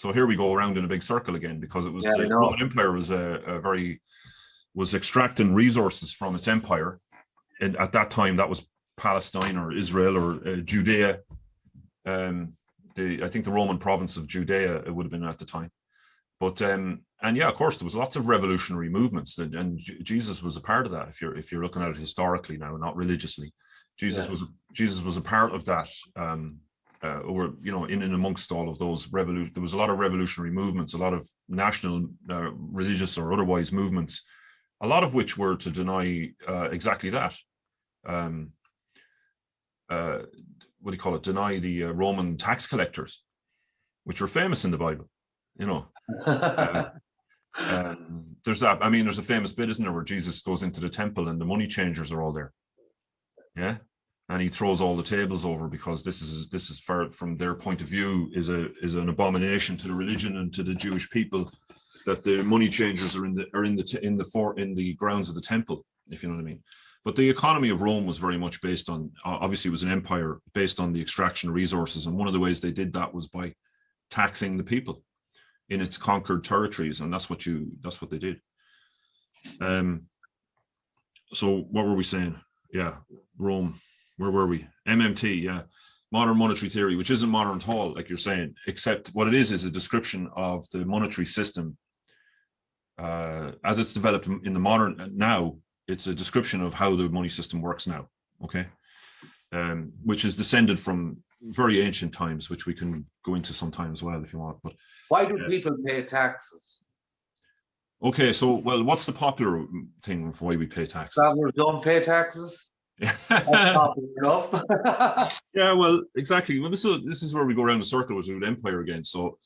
So here we go around in a big circle again, because it was the Roman Empire was extracting resources from its empire, and at that time that was Palestine or Israel or Judea. I think the Roman province of Judea it would have been at the time. But and yeah, of course, there was lots of revolutionary movements, and Jesus was a part of that. If you're looking at it historically now, not religiously, Jesus was a part of that. Or in and amongst all of those there was a lot of revolutionary movements, a lot of national, religious or otherwise movements, a lot of which were to deny exactly that. What do you call it? Deny the Roman tax collectors, which are famous in the Bible. There's that. I mean, there's a famous bit, isn't there, where Jesus goes into the temple and the money changers are all there. Yeah. And he throws all the tables over because this is from their point of view is an abomination to the religion and to the Jewish people, that the money changers are in the grounds of the temple, if you know what I mean. But the economy of Rome was very much based on, obviously it was an empire based on the extraction of resources, and one of the ways they did that was by taxing the people in its conquered territories, and that's what they did. So what were we saying? Yeah, Rome. Where were we? MMT, yeah. Modern monetary theory, which isn't modern at all, like you're saying, except what it is a description of the monetary system as it's developed in the modern now. It's a description of how the money system works now, okay? Which is descended from very ancient times, which we can go into sometime as well if you want. But why do people pay taxes? Okay, so what's the popular thing for why we pay taxes? Travelers don't pay taxes. Yeah, well, exactly. Well, this is where we go around the circle with empire again. So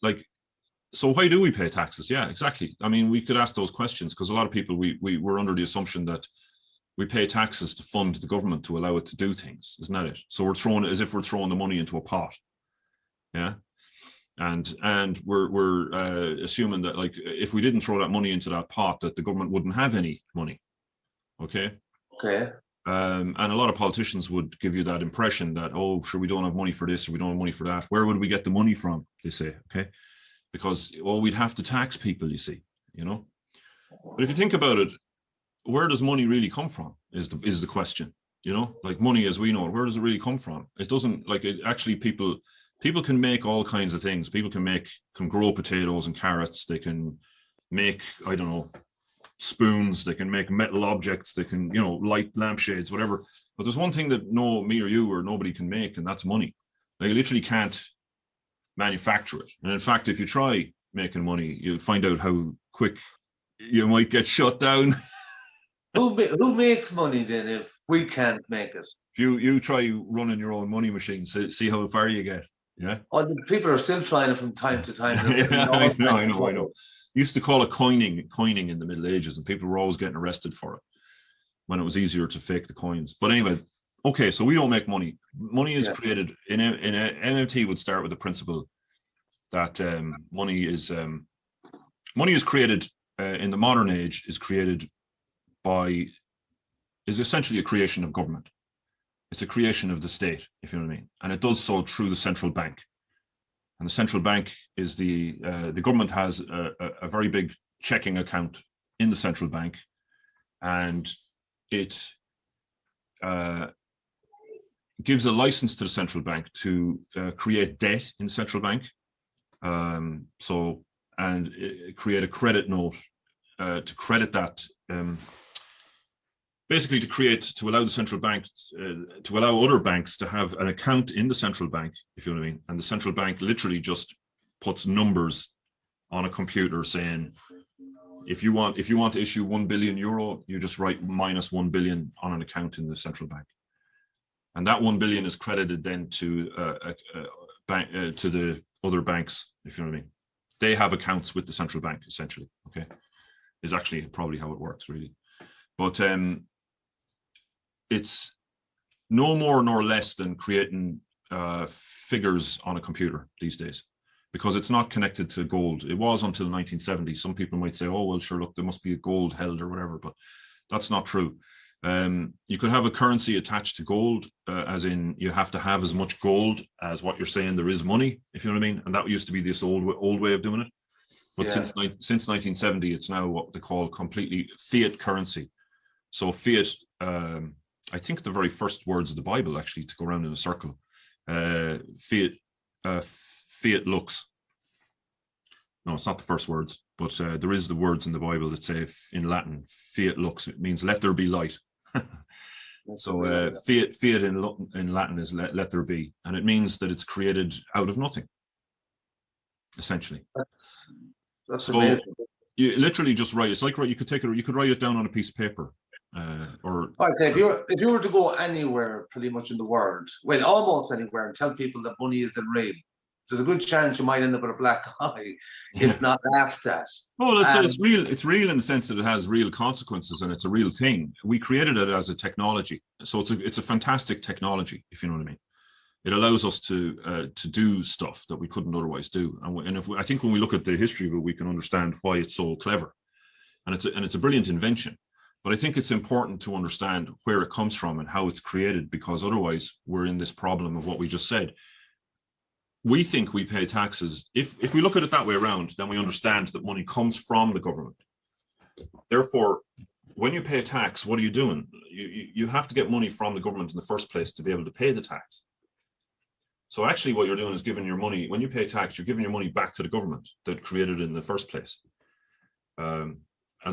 why do we pay taxes? Yeah, exactly. I mean, we could ask those questions because a lot of people we're under the assumption that we pay taxes to fund the government to allow it to do things, isn't that it? So we're throwing it as if we're throwing the money into a pot. Yeah, and we're assuming that if we didn't throw that money into that pot, that the government wouldn't have any money. Okay. Okay. And a lot of politicians would give you that impression that, oh, sure, we don't have money for this or we don't have money for that. Where would we get the money from? They say, okay, because we'd have to tax people, you see, But if you think about it, where does money really come from? Is the question, Like money as we know it, where does it really come from? It doesn't actually people can make all kinds of things. People can grow potatoes and carrots. They can make, I don't know, spoons, they can make metal objects, they can light lampshades, whatever. But there's one thing that me or you or nobody can make, and that's money. You literally can't manufacture it. And in fact, if you try making money, you'll find out how quick you might get shut down. Who makes money then if we can't make it? You try running your own money machine, see how far you get. Yeah. Oh, the people are still trying it from time to time. Yeah, I know. Used to call it coining in the Middle Ages, and people were always getting arrested for it when it was easier to fake the coins. But anyway, okay, so we don't make money. Money is created in NFT would start with the principle that money is created in the modern age is essentially a creation of government. It's a creation of the state, if you know what I mean, and it does so through the central bank. And the central bank is the government has a very big checking account in the central bank, and it gives a license to the central bank to create debt in the central bank. Create a credit note to credit that. Basically, to allow the central bank, to allow other banks to have an account in the central bank, if you know what I mean. And the central bank literally just puts numbers on a computer saying, if you want to issue €1 billion, you just write -1 billion on an account in the central bank, and that 1 billion is credited then to to the other banks, if you know what I mean. They have accounts with the central bank, essentially. Okay, is actually probably how it works, really. But it's no more nor less than creating figures on a computer these days, because it's not connected to gold. It was until 1970. Some people might say, oh, well, sure, look, there must be a gold held or whatever, but that's not true. You could have a currency attached to gold, as in you have to have as much gold as what you're saying there is money, if you know what I mean. And that used to be this old way of doing it. But Yeah. since 1970, it's now what they call completely fiat currency. So fiat, I think the very first words of the Bible actually to go around in a circle. Fiat lux. No, it's not the first words, but there is the words in the Bible that say in Latin, fiat lux. It means let there be light. So fiat in Latin is let there be, and it means that it's created out of nothing, essentially. That's So amazing. you literally just write. It's like you could write it down on a piece of paper, or Okay, if you were to go anywhere pretty much in the world, well, almost anywhere, and tell people that money isn't real, there's a good chance you might end up with a black eye, if not laughed at. Well, it's real. It's real in the sense that it has real consequences and it's a real thing. We created it as a technology, so it's a fantastic technology, if you know what I mean. It allows us to do stuff that we couldn't otherwise do, I think when we look at the history of it, we can understand why it's so clever, and it's a brilliant invention. But I think it's important to understand where it comes from and how it's created, because otherwise we're in this problem of what we just said. We think we pay taxes. If we look at it that way around, then we understand that money comes from the government. Therefore, when you pay a tax, what are you doing? You have to get money from the government in the first place to be able to pay the tax. So actually what you're doing is giving your money, when you pay tax, you're giving your money back to the government that created it in the first place. And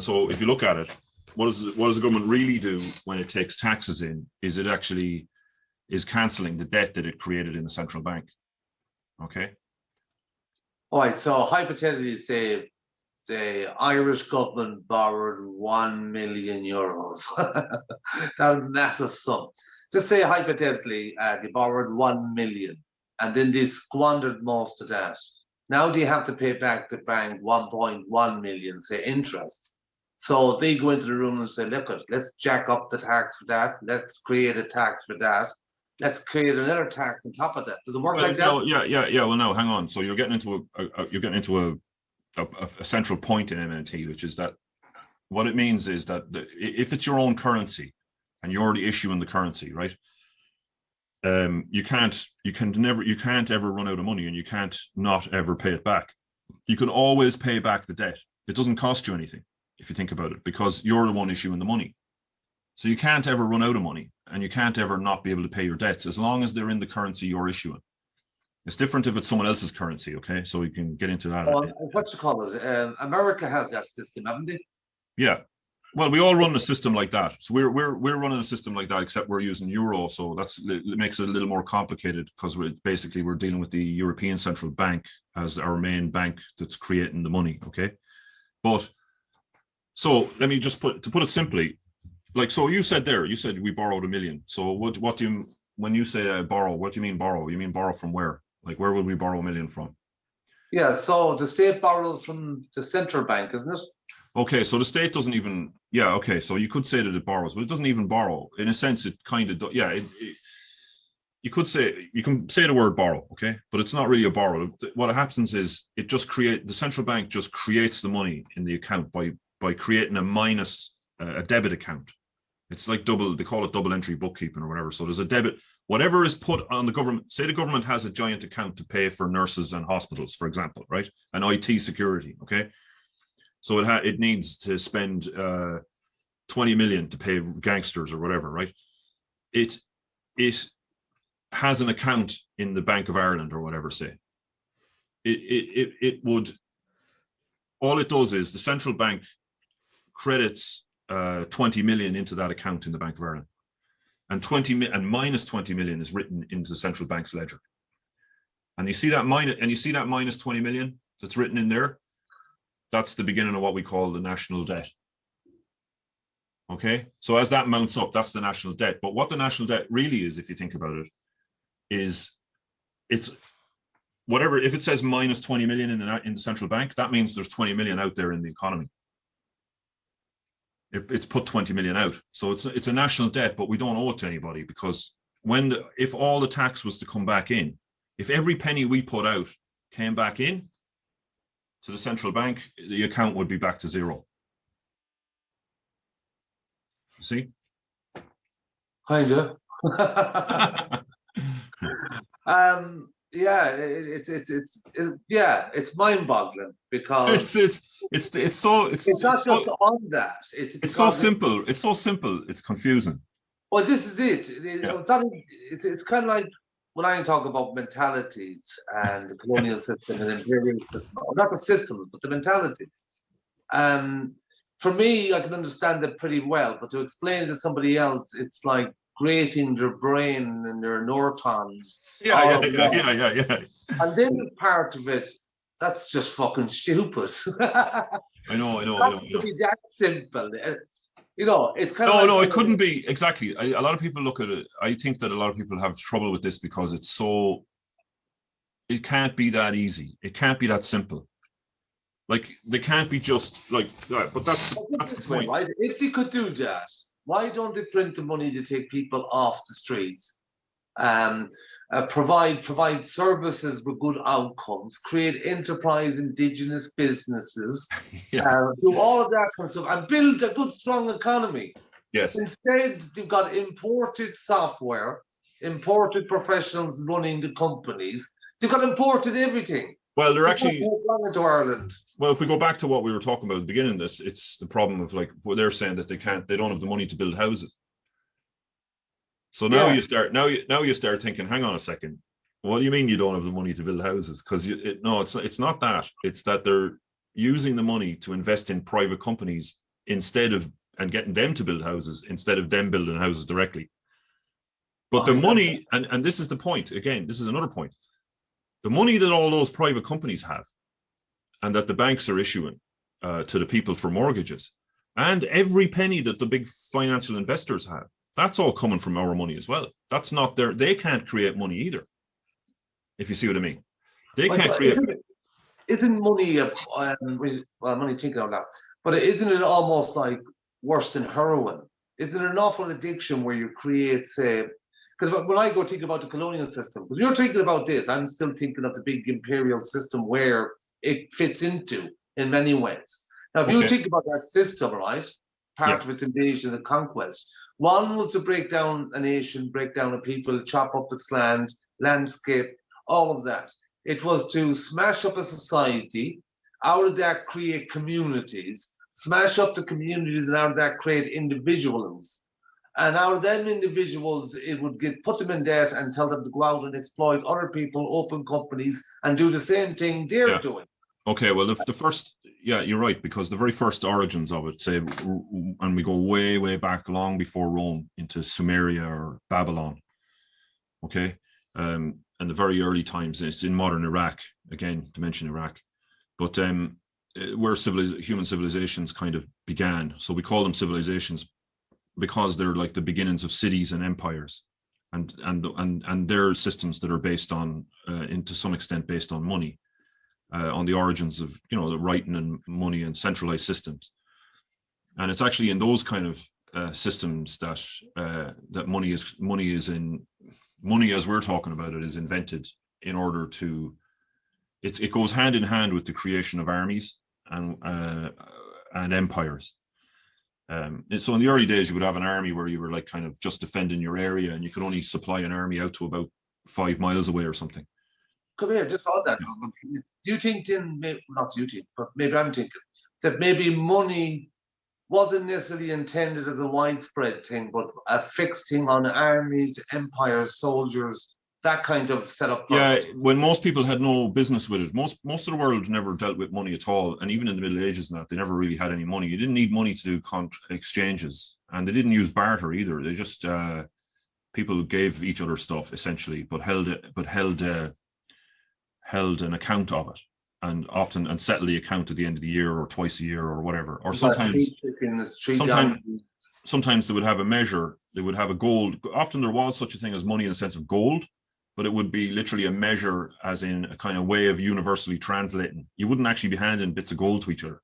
so if you look at it, what does the government really do when it takes taxes in? Is it actually is cancelling the debt that it created in the central bank? Okay. All right, so hypothetically, say the Irish government borrowed 1 million euros. That's a massive sum. Just say hypothetically, they borrowed 1 million, and then they squandered most of that. Now they have to pay back the bank 1.1 million, say interest. So they go into the room and say, look, let's jack up the tax for that. Let's create a tax for that. Let's create another tax on top of that. Does it work like that? No, yeah. Well, no, hang on. So you're getting into a central point in MNT, which is that what it means is that if it's your own currency and you're already issuing the currency, right? You can't ever run out of money, and you can't not ever pay it back. You can always pay back the debt. It doesn't cost you anything if you think about it, because you're the one issuing the money. So you can't ever run out of money, and you can't ever not be able to pay your debts as long as they're in the currency you're issuing. It's different if it's someone else's currency, okay? So we can get into that. What you call it? America has that system, haven't they? Yeah. Well, we all run a system like that. So we're running a system like that, except we're using euro. So it makes it a little more complicated, because we're dealing with the European Central Bank as our main bank that's creating the money, okay? But so let me just put it simply. Like, so you said we borrowed 1 million. So what do you, when you say borrow, what do you mean borrow? You mean borrow from where? Like, where would we borrow 1 million from? Yeah, so the state borrows from the central bank, isn't it? Okay, so the state doesn't even, yeah, okay, so you could say that it borrows, but it doesn't even borrow. In a sense, it kind of, yeah, you can say the word borrow, okay, but it's not really a borrow. What happens is the central bank just creates the money in the account by creating a debit account. It's like they call it double entry bookkeeping or whatever. So there's a debit, whatever is put on the government. Say the government has a giant account to pay for nurses and hospitals, for example, right? And IT security, okay? So it needs to spend 20 million to pay gangsters or whatever, right? It has an account in the Bank of Ireland or whatever, say. It would, all it does is the central bank credits 20 million into that account in the Bank of Ireland, and minus 20 million is written into the central bank's ledger. And you see that minus 20 million that's written in there. That's the beginning of what we call the national debt. Okay, so as that mounts up, that's the national debt. But what the national debt really is, if you think about it, is it's whatever. If it says minus 20 million in the central bank, that means there's 20 million out there in the economy. It's put 20 million out. So it's a national debt, but we don't owe it to anybody, because if all the tax was to come back in, if every penny we put out came back in to the central bank, the account would be back to zero. See? kind of. Yeah, yeah, it's mind-boggling because it's not just on that. It's it's so because simple. It's so simple. It's confusing. well, this is it. Yeah. It's kind of like when I talk about mentalities and the colonial system and imperial system, not the systems, but the mentalities. Um, for me, I can understand it pretty well, but to explain to somebody else, it's like grating their brain and their neurons Yeah, all yeah, at yeah, once. yeah, yeah, yeah. And then the part of it, that's just fucking stupid. I know, I know, I Not know, I to know. be that simple. You know, it's kind of No, like no, it couldn't be exactly. A lot of people look at it. I think that a lot of people have trouble with this because it's so. It can't be that easy. It can't be that simple. Like they can't be just like that. But that's the point, right? If they could do that, why don't they print the money to take people off the streets? Provide services with good outcomes, create enterprise indigenous businesses, yeah. do all of that kind of stuff, and build a good strong economy. Yes. Instead, they've got imported software, imported professionals running the companies. They've got imported everything. Well, they're Just actually. to Ireland. Well, if we go back to what we were talking about at the beginning of this, it's the problem of like what they're saying that they don't have the money to build houses. So now you start thinking, hang on a second, what do you mean you don't have the money to build houses? Because it's not that. It's that they're using the money to invest in private companies instead of and getting them to build houses instead of them building houses directly. But the money, and this is the point, again, this is another point. The money that all those private companies have and that the banks are issuing to the people for mortgages, and every penny that the big financial investors have, that's all coming from our money as well. That's not their, they can't create money either. If you see what I mean. They can't create. Isn't money, I'm only thinking of that, but isn't it almost like worse than heroin? Isn't it an awful addiction where you create, say, because when I go think about the colonial system, when you're thinking about this, I'm still thinking of the big imperial system where it fits into in many ways. Now, if you think about that system, right, part of its invasion and conquest, one was to break down a nation, break down a people, chop up its land, landscape, all of that. It was to smash up a society, out of that create communities, smash up the communities, and out of that create individuals. And out of them individuals, it would put them in debt and tell them to go out and exploit other people, open companies, and do the same thing they're doing. Okay, well, the first, you're right, because the very first origins of it, say, and we go way, way back, long before Rome, into Sumeria or Babylon. Okay, and the very early times, it's in modern Iraq, again, to mention Iraq, but where human civilizations kind of began. So we call them civilizations because they're like the beginnings of cities and empires, and their systems that are based on, to some extent, based on money, on the origins of the writing and money and centralized systems. And it's actually in those kind of systems that that money as we're talking about it is invented in order to. It goes hand in hand with the creation of armies and empires. So in the early days, you would have an army where you were like kind of just defending your area, and you could only supply an army out to about 5 miles away or something. Come here, just on that. Do you think not you think, but maybe I'm thinking that maybe money wasn't necessarily intended as a widespread thing, but a fixed thing on armies, empires, soldiers, that kind of setup first. Yeah, when most people had no business with it. Most of the world never dealt with money at all. And even in the Middle Ages and that, they never really had any money. You didn't need money to do exchanges. And they didn't use barter either. They just, people gave each other stuff, essentially, but held an account of it. And often settled the account at the end of the year or twice a year or whatever. Or sometimes they would have a measure. They would have a gold. Often there was such a thing as money in the sense of gold, but it would be literally a measure, as in a kind of way of universally translating. You wouldn't actually be handing bits of gold to each other.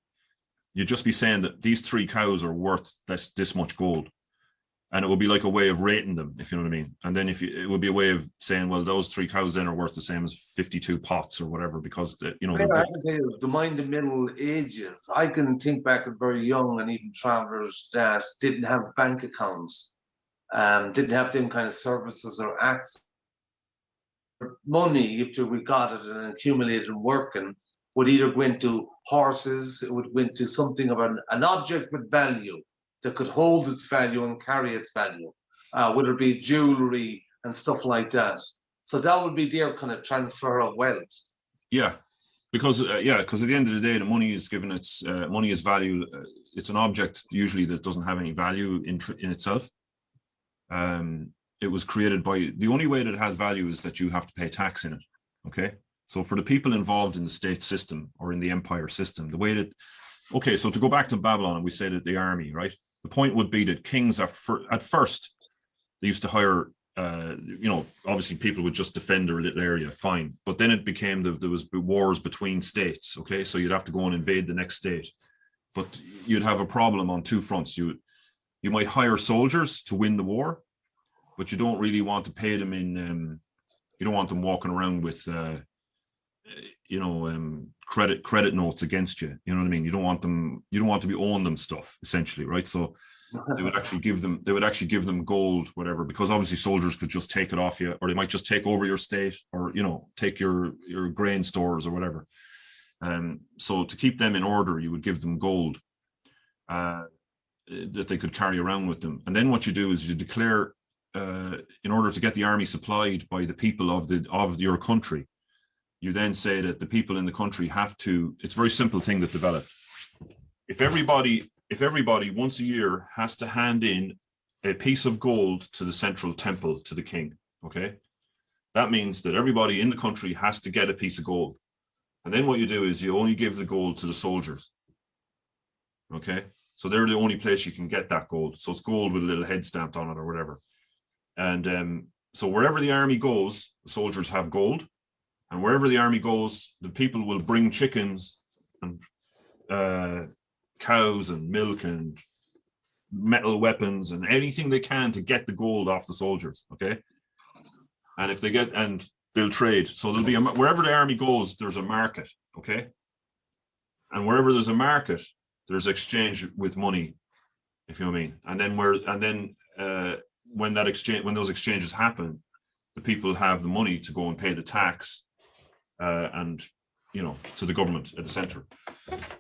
You'd just be saying that these 3 cows are worth this much gold. And it would be like a way of rating them, if you know what I mean. And then it would be a way of saying, well, those 3 cows then are worth the same as 52 pots or whatever, because I can tell you, the Middle Ages, I can think back at very young and even travelers that didn't have bank accounts. didn't have them kind of services or access. Money, if we got it and accumulated and working, would either go into horses, it would go into something of an object with value that could hold its value and carry its value, whether it be jewelry and stuff like that. So that would be their kind of transfer of wealth. Yeah, because at the end of the day, the money is given its money is value. It's an object usually that doesn't have any value in itself. It was created by, the only way that it has value is that you have to pay tax in it. Okay, so for the people involved in the state system or in the empire system, the way that, okay, so to go back to Babylon, and we say that the army, right? The point would be that kings at first they used to hire. Obviously people would just defend their little area, fine. But then it became there was wars between states. Okay, so you'd have to go and invade the next state, but you'd have a problem on two fronts. You might hire soldiers to win the war, but you don't really want to pay them in. You don't want them walking around with, credit notes against you. You know what I mean? You don't want them. You don't want to be owing them stuff, essentially, right? So they would actually give them. They would actually give them gold, whatever, because obviously soldiers could just take it off you, or they might just take over your state, or take your grain stores or whatever. So to keep them in order, you would give them gold that they could carry around with them. And then what you do is you declare, in order to get the army supplied by the people of your country, you then say that the people in the country have to. It's a very simple thing that developed. If everybody once a year has to hand in a piece of gold to the central temple to the king, okay, that means that everybody in the country has to get a piece of gold. And then what you do is you only give the gold to the soldiers. Okay, so they're the only place you can get that gold. So it's gold with a little head stamped on it or whatever. And so wherever the army goes, the soldiers have gold. And wherever the army goes, the people will bring chickens and cows and milk and metal weapons and anything they can to get the gold off the soldiers. Okay, and if they get, and they'll trade. So there'll be wherever the army goes, there's a market. Okay, and wherever there's a market, there's exchange with money, if you know what I mean. When those exchanges happen, the people have the money to go and pay the tax, to the government at the center.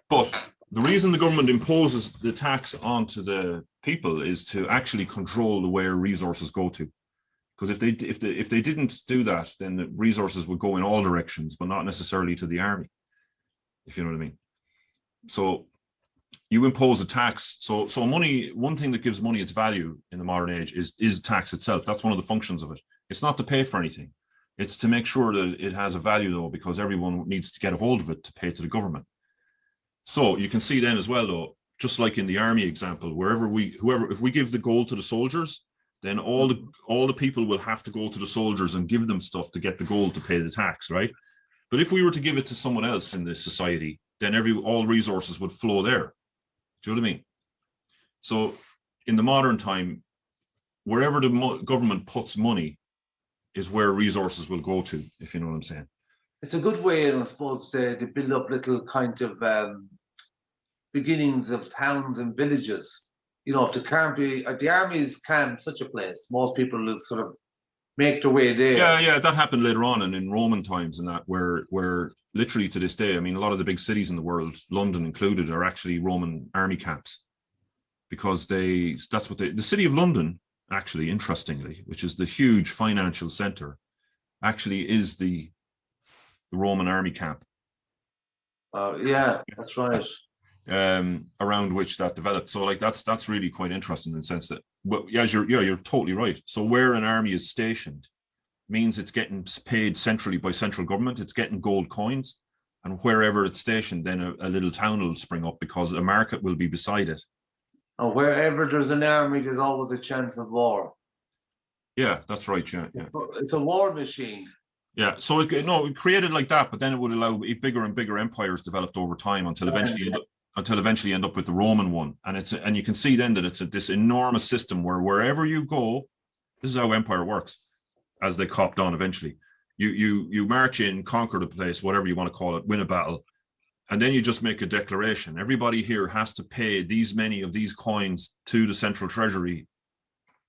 But the reason the government imposes the tax onto the people is to actually control the where resources go to. Because if they didn't do that, then the resources would go in all directions, but not necessarily to the army, if you know what I mean. So you impose a tax. So money, one thing that gives money its value in the modern age is tax itself. That's one of the functions of it. It's not to pay for anything. It's to make sure that it has a value, though, because everyone needs to get a hold of it to pay to the government. So you can see then as well, though, just like in the army example, if we give the gold to the soldiers, then all the people will have to go to the soldiers and give them stuff to get the gold to pay the tax, right? But if we were to give it to someone else in this society, then all resources would flow there. Do you know what I mean? So in the modern time, wherever the government puts money is where resources will go to, if you know what I'm saying. It's a good way, I suppose, to build up little kind of beginnings of towns and villages. If the armies can't such a place, most people will sort of make their way there. Yeah, that happened later on, and in Roman times, and that where literally to this day, I mean, a lot of the big cities in the world, London included, are actually Roman army camps, because the city of London, actually, interestingly, which is the huge financial center, actually is the Roman army camp. Yeah, that's right. Around which that developed. So like that's really quite interesting in the sense that, well, you're totally right. So where an army is stationed means it's getting paid centrally by central government. It's getting gold coins, and wherever it's stationed, then a little town will spring up because a market will be beside it. And wherever there's an army, there's always a chance of war. Yeah, that's right. Yeah. It's a war machine. Yeah, so it created like that, but then it would allow bigger and bigger empires developed over time until eventually end up with the Roman one, and you can see then that it's this enormous system where wherever you go, this is how empire works. As they copped on eventually, you march in, conquer the place, whatever you want to call it, win a battle, and then you just make a declaration. Everybody here has to pay these many of these coins to the central treasury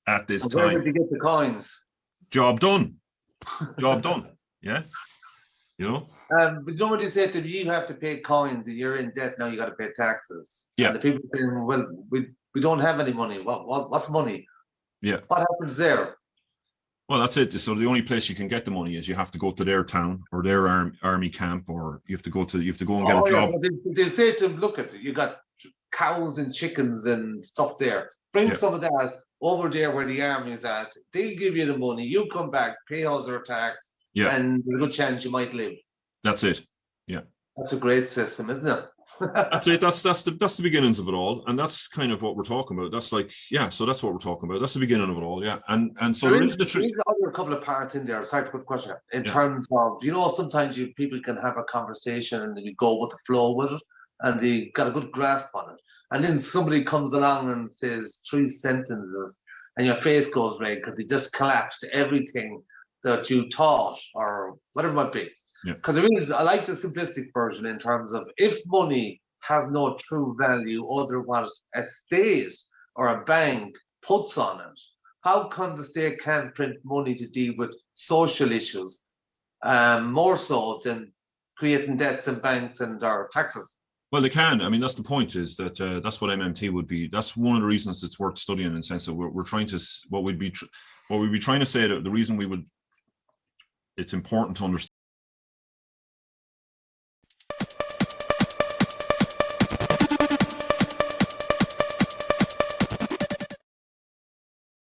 at this And where time. did you get the coins? Job done. Job done. Yeah. You know? But you know what you said to me, you have to pay coins and you're in debt now, you got to pay taxes. Yeah. And the people saying, well, we don't have any money. What's money? Yeah. What happens there? Well, that's it. So the only place you can get the money is you have to go to their town or their army camp, or you have to go and get a job. Yeah, they say to them, look at it, you got cows and chickens and stuff there. Bring some of that over there where the army is at. They'll give you the money. You come back, pay us our tax, and there's a good chance you might live. That's it. Yeah. That's a great system, isn't it? That's it. That's the beginnings of it all, and that's kind of what we're talking about. That's like, so that's what we're talking about. That's the beginning of it all, And so there is the truth. There's a couple of parts in there. Sorry to put the question in terms of, sometimes people can have a conversation and you go with the flow with it, and they got a good grasp on it, and then somebody comes along and says 3 sentences, and your face goes red because they just collapsed everything that you taught or whatever it might be. Because I like the simplistic version in terms of if money has no true value other than what a state or a bank puts on it, how come the state can't print money to deal with social issues more so than creating debts in banks and our taxes? Well, they can. I mean, that's the point, is that that's what MMT would be. That's one of the reasons it's worth studying, in the sense that we're trying to, what we'd be trying to say, that the reason it's important to understand